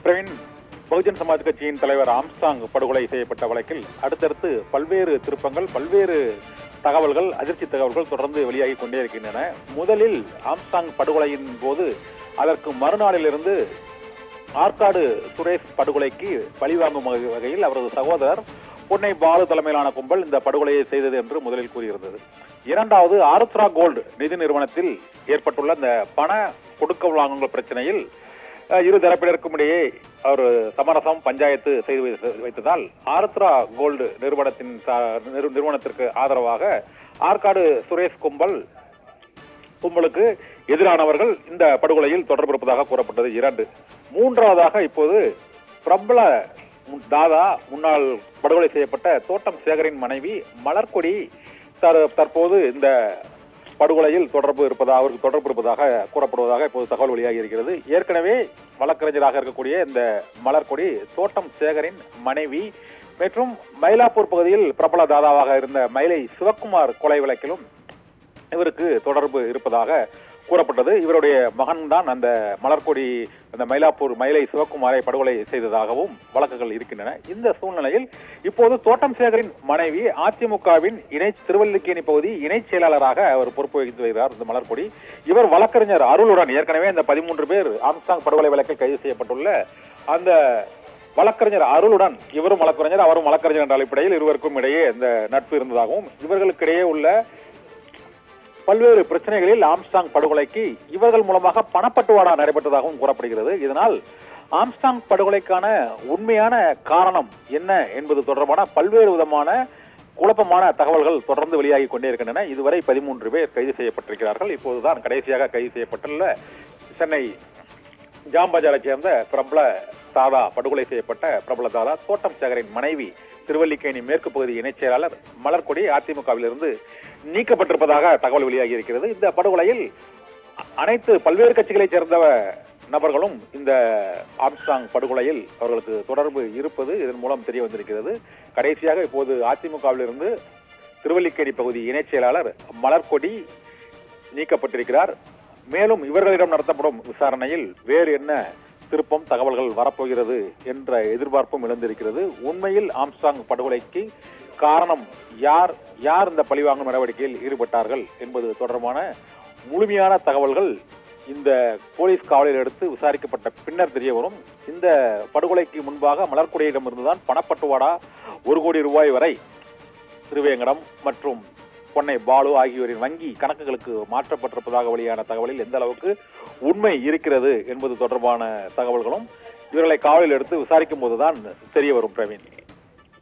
பிரவீன், பகுஜன் சமாஜ் கட்சியின் தலைவர் ஆம்ஸ்ட்ராங் படுகொலை செய்யப்பட்ட வழக்கில் அடுத்தடுத்து பல்வேறு திருப்பங்கள், பல்வேறு தகவல்கள், அதிர்ச்சி தகவல்கள் தொடர்ந்து வெளியாகி கொண்டே இருக்கின்றன. முதலில் ஆம்ஸ்ட்ராங் படுகொலையின் போது அதற்கு மறுநாளிலிருந்து ஆற்காடு சுரேஷ் படுகொலைக்கு பழிவாங்கும் வகையில் அவரது சகோதரர் பொன்னை பாலு தலைமையிலான கும்பல் இந்த படுகொலையை செய்தது என்று முதலில் கூறியிருந்தது. இரண்டாவது, ஆருத்ரா கோல்டு நிதி நிறுவனத்தில் ஏற்பட்டுள்ள இந்த பண கொடுக்க வாங்குங்கள் பிரச்சனையில் இரு தரப்பினருக்கும் இடையே ஒரு சமரசம் பஞ்சாயத்து செய்து வைத்ததால் ஆருத்ரா கோல்டு நிறுவனத்திற்கு ஆதரவாக ஆற்காடு சுரேஷ் கும்பலுக்கு எதிரானவர்கள் இந்த படுகொலையில் தொடர்பு இருப்பதாக கூறப்பட்டது. 2. மூன்றாவதாக இப்போது பிரபல தாதா முன்னாள் படுகொலை செய்யப்பட்ட தோட்டம் சேகரின் மனைவி மலர்கொடி தற்போது இந்த படுகொலையில் அவருக்கு தொடர்பு இருப்பதாக கூறப்படுவதாக இப்போது தகவல் வெளியாகி இருக்கிறது. ஏற்கனவே வழக்கறிஞராக இருக்கக்கூடிய இந்த மலர்கொடி தோட்டம் சேகரின் மனைவி மற்றும் மயிலாப்பூர் பகுதியில் பிரபல தாதாவாக இருந்த மயிலை சிவக்குமார் கொலை வழக்கிலும் இவருக்கு தொடர்பு இருப்பதாக கூறப்பட்டது. இவருடைய மகன் தான் அந்த மலர்கொடி அந்த மயிலை சிவக்குமாரை படுகொலை செய்ததாகவும் வழக்குகள் இருக்கின்றன. இந்த சூழ்நிலையில் இப்போது தோட்டம் சேகரின் மனைவி அதிமுகவின் திருவல்லிக்கேணி பகுதி இணை செயலாளராக அவர் பொறுப்பு வகித்து வருகிறார். இந்த மலர்கொடி இவர் வழக்கறிஞர் அருளுடன் ஏற்கனவே இந்த 13 பேர் ஆம்ஸ்ட்ராங் படுகொலை வழக்கில் கைது செய்யப்பட்டுள்ள அந்த வழக்கறிஞர் அருளுடன் இவரும் வழக்கறிஞர் அவரும் வழக்கறிஞர் என்ற அடிப்படையில் இருவருக்கும் இடையே இந்த நட்பு இருந்ததாகவும் இவர்களுக்கிடையே உள்ள பல்வேறு பிரச்சனைகளில் ஆம்ஸ்ட்ராங் படுகொலைக்கு இவர்கள் மூலமாக பணப்பட்டுவாடா நடைபெற்றதாகவும் கூறப்படுகிறது. இதனால் ஆம்ஸ்ட்ராங் படுகொலைக்கான உண்மையான காரணம் என்ன என்பது தொடர்பான பல்வேறு விதமான குழப்பமான தகவல்கள் தொடர்ந்து வெளியாகி கொண்டே இருக்கின்றன. இதுவரை 13 பேர் கைது செய்யப்பட்டிருக்கிறார்கள். இப்போதுதான் கடைசியாக கைது செய்யப்பட்டுள்ள சென்னை ஜாம்பஜாரை சேர்ந்த பிரபல தாதா படுகொலை செய்யப்பட்ட பிரபல தாதா தோட்டம் சேகரின் மனைவி திருவல்லிக்கேணி மேற்கு பகுதி இணைச் செயலாளர் மலர்கொடி அதிமுகவில் இருந்து நீக்கப்பட்டிருப்பதாக தகவல் வெளியாகி இருக்கிறது. இந்த படுகொலையில் அனைத்து பல்வேறு கட்சிகளைச் சேர்ந்த நபர்களும் இந்த ஆம்ஸ்ட்ராங் படுகொலையில் அவர்களுக்கு தொடர்பு இருப்பது இதன் மூலம் தெரிய வந்திருக்கிறது. கடைசியாக இப்போது அதிமுகவில் இருந்து திருவல்லிக்கேணி பகுதி இணைச் செயலாளர் மலர்கொடி நீக்கப்பட்டிருக்கிறார். மேலும் இவர்களிடம் நடத்தப்படும் விசாரணையில் வேறு என்ன திருப்பம் தகவல்கள் வரப்போகிறது என்ற எதிர்பார்ப்பும் எழுந்திருக்கிறது. உண்மையில் ஆம்ஸ்ட்ராங் படுகொலைக்கு காரணம் யார் இந்த பழிவாங்கும் நடவடிக்கையில் ஈடுபட்டார்கள் என்பது தொடர்பான முழுமையான தகவல்கள் இந்த போலீஸ் காவலில் எடுத்து விசாரிக்கப்பட்ட பின்னர் தெரிய வரும். இந்த படுகொலைக்கு முன்பாக மலர்கொடியிடமிருந்துதான் பணப்பட்டுவாடா 1 கோடி ரூபாய் வரை திருவேங்கடம் மற்றும் பொன்னை பாலு ஆகியோரின் வங்கி கணக்குகளுக்கு மாற்றப்பட்டிருப்பதாக வெளியான தகவலில் எந்த அளவுக்கு உண்மை இருக்கிறது என்பது தொடர்பான தகவல்களும் இவர்களை காவலில் எடுத்து விசாரிக்கும் போதுதான் தெரிய வரும். பிரவீன்.